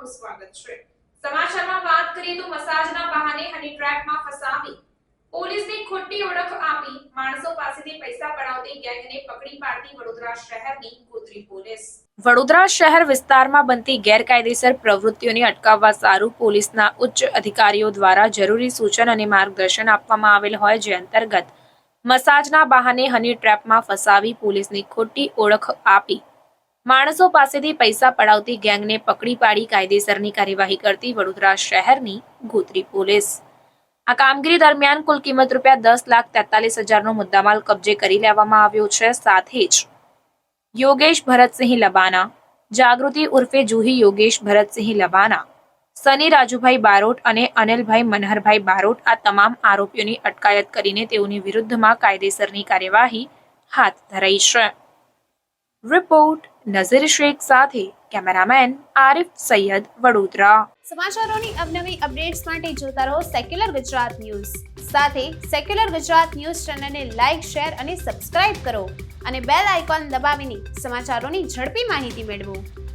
આપનું સ્વાગત છે। સમાચારમાં વાત કરીએ તો મસાજના બહાને હની ટ્રેપમાં ફસાવી પોલીસની ખોટી ઓળખ આપી માણસો પાસેથી પૈસા પડાવતી ગેંગને પકડી પાડતી વડોદરા શહેરની ગોત્રી પોલીસ। વડોદરા શહેર વિસ્તારમાં બનતી ગેરકાયદેસર પ્રવૃત્તિઓને અટકાવવા સારું પોલીસના ઉચ્ચ અધિકારીઓ દ્વારા જરૂરી સૂચન અને માર્ગદર્શન આપવામાં આવેલ હોય, જે અંતર્ગત મસાજના બહાને હની ટ્રેપમાં ફસાવી પોલીસની ખોટી ઓળખ આપી માણસો પાસેથી પૈસા પડાવતી ગેંગને પકડી પાડી કાયદેસરની કાર્યવાહી કરતી વડોદરા શહેરની ગોત્રી પોલીસ। આ કામગીરી દરમિયાન કુલ કિંમત ₹10,43,000નો મુદ્દામાલ કબજે કરી લેવામાં આવ્યો છે। સાથે જ યોગેશ ભરતસિંહ લબાના, જાગૃતિ ઉર્ફે જુહી યોગેશ ભરતસિંહ લબાના, સની રાજુભાઈ બારોટ અને અનિલભાઈ મનહરભાઈ બારોટ આ તમામ આરોપીઓની અટકાયત કરીને તેઓની વિરુદ્ધમાં કાયદેસરની કાર્યવાહી હાથ ધરાઈ છે। રિપોર્ટ નઝીર શેખ સાથે કેમેરામેન આરિફ સૈયદ, વડોદરા। સમાચારોની અવનવી અપડેટ્સ માટે જોતા રહો સેક્યુલર ગુજરાત ન્યૂઝ। સાથે સેક્યુલર ગુજરાત ન્યૂઝ ચેનલને લાઇક, શેર અને સબસ્ક્રાઇબ કરો અને બેલ આઇકોન દબાવીને સમાચારોની ઝડપી માહિતી મેળવો।